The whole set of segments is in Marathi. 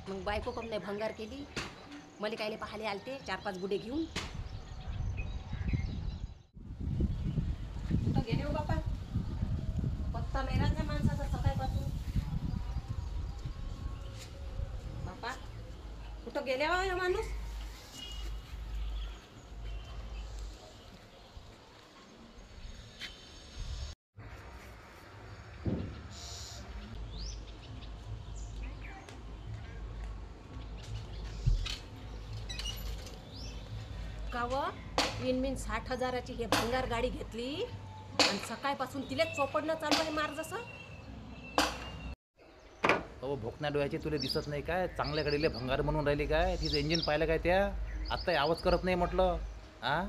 मग बायको कम नाही भंगार केली. मला कायले पाहाले आलते 4-5 बुडे घेऊन. कुठं गेले हो बापा? पत्ता नाही राहत त्या माणसाचा सकाळपासून. बापा कुठं गेले हो या माणूस? का व विनमिन 60,000ची हे भंगार गाडी घेतली आणि सकाळपासून तिलेच चोपडणं चालू आहे मार जसं. अहो भोकण्या डोळ्याची तुला दिसत नाही काय? चांगल्या गाडीला भंगार म्हणून राहिली काय? तिचं इंजिन पाहिलं काय? त्या आत्ता आवाज करत नाही म्हटलं. हां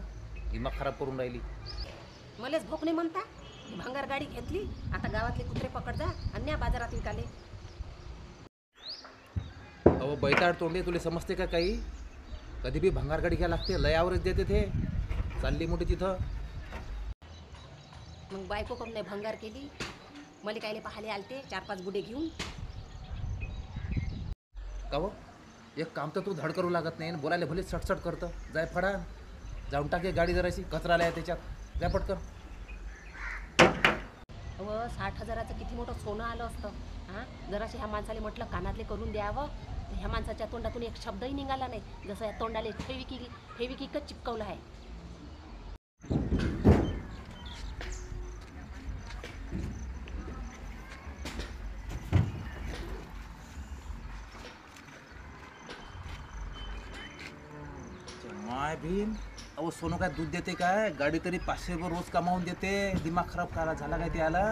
दिमाग खराब करून राहिली. मलेच भोक नाही म्हणता. भंगार गाडी घेतली आता गावातले कुत्रे पकड जा आणि न्या बाजारात विकाले. अहो बैताड तोंडे तुला समजते का काही? कधी बी भंगार गाडी घ्यायला लागते, लय आवरेज देते ते. चालली मोठी तिथं. मग बायको कम नाही भंगार केली. मला कायले पाहाले आलते 4-5 बुडे घेऊन. का हो एक काम तर तू धड करू लागत नाही, बोलायला भले सटसट करतं. जाय फडा जाऊन टाके गाडी जराशी, कचरा आलाय त्याच्यात. जाय पटकन. व 60,000चं किती मोठं सोनं आलं असतं. हां जराशी ह्या माणसाला म्हटलं कानातले करून द्यावं तर ह्या माणसाच्या तोंडातून एक शब्दही निघाला नाही. जसं या तोंडाले फेविकिकच चिपकवलं आहे. माय भीम अहो सोनू काय दूध देते काय? गाडी तरी 500 रुपये रोज कमावून देते. दिमाग खराब करा झाला काय ते आला?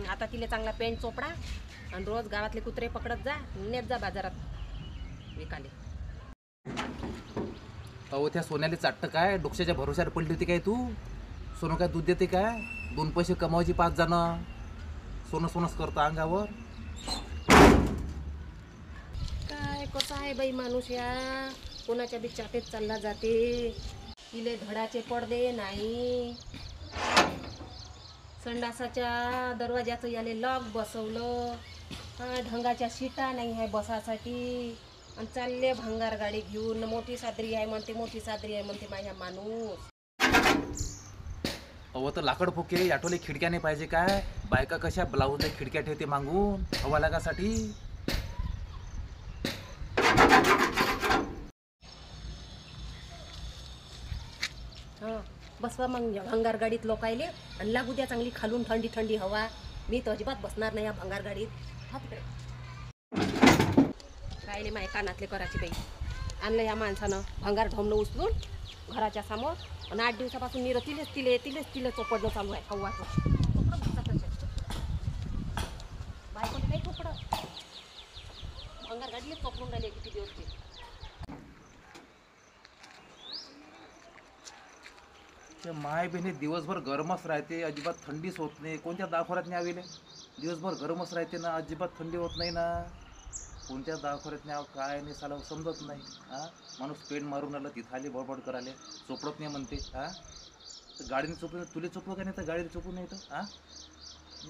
आता तिला चांगला पेंट चोपडा आणि रोज गावातले कुत्रे पकडत जा, नेत जा बाजारात विकाले. अहो त्या सोन्याला चाटतं काय? डोक्याच्या भरोश्यावर पडली होती काय तू? सोनं काय दूध देते काय? 2 पैसे कमावायची 5 जणं. सोनं सोनच करतं अंगावर. काय कसं आहे बाई माणूस या कोणाच्या बी चाटेत चालला जाते. तिले धडाचे पडदे नाही, संडासाच्या दरवाजाचं याले लॉक बसवलं, ढंगाच्या सीटा नाही आहे बसासाठी आणि चालले भंगार गाडी घेऊन. मोठी सादरी आहे म्हणते, मोठी सादरी आहे म्हणते माझ्या माणूस. अहो तर लाकड फोके आठवले खिडक्या नाही पाहिजे काय? बायका कशा ब्लाऊजला खिडक्या ठेवते मागून हवा लागासाठी. हां बसवा मग भंगार गाडीत लोकायले आणि लागू द्या चांगली खालून थंडी थंडी हवा. मी तर अजिबात बसणार नाही या भंगार गाडीत. हा तिकडे राहिले माय कानातले करायची बाई. आणलं या माणसानं भंगार ढोमणं उचलून घराच्या समोर आणि 8 दिवसापासून मी तिले चोपडणं चालू आहे. हवाचं बायकोने काही चोपडं भंगार गाडीला चोपडून राहिले किती दिवस ते. माय बहिणी दिवसभर गरमच राहते, अजिबात थंडीच होत नाही. कोणत्या दवाखान्यात न्यावेले? दिवसभर गरमच राहते ना, अजिबात थंडी होत नाही ना. कोणत्या दवाखान्यात न्यावं काय नाही साला समजत नाही. हां माणूस पेंट मारून आलं तिथं आले बडबड करायला चोपडत नाही म्हणते. हां तर गाडीने चोपलं तुला चोपलं का नाही तर गाडीने चोपू नाही तर हां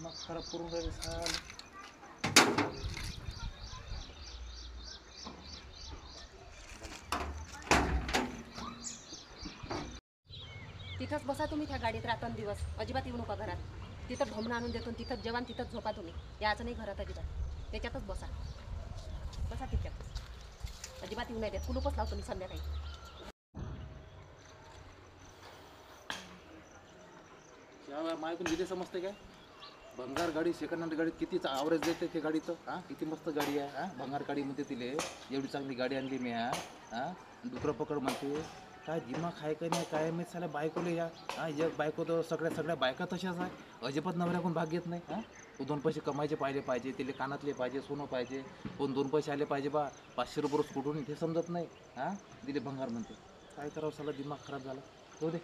मग खराब करून राहिले साल. तिथंच बसा तुम्ही त्या गाडीत रात्रन दिवस. अजिबात येऊ नका घरात. तिथं ढोमणं आणून देतो, तिथंच जेवण, तिथंच झोपा तुम्ही. याचं नाही घरात अजिबात. त्याच्यातच बसा बसा तिच्यात. अजिबात येऊ नाही देत. कुलूपच लावतो मी संध्याकाळी. माय पण दिले समजते काय? भंगार गाडी सेकंड हँड गाडीत किती आवरेज देते ते गाडी तर. हां किती मस्त गाडी आहे. हां भंगार गाडीमध्ये तिले एवढी चांगली गाडी आणली मी. हां डुकरं पकड म्हणते. काय दिमाग आहे का नाही काय मी साल्या बायकोले या. हां एक बायको तर सगळ्या बायका तशाच आहे. अजिबात नवऱ्याकडून भाग घेत नाही. हां 2 पैसे कमायचे पाहिजे तिले कानातले पाहिजे, सोनं पाहिजे. 2 पैसे आले पाहिजे बा. 500 रुपये रोज कुठून ते समजत नाही. हां दिले भंगार म्हणते. काय करावं साला दिमाग खराब झाला. जाऊ दे.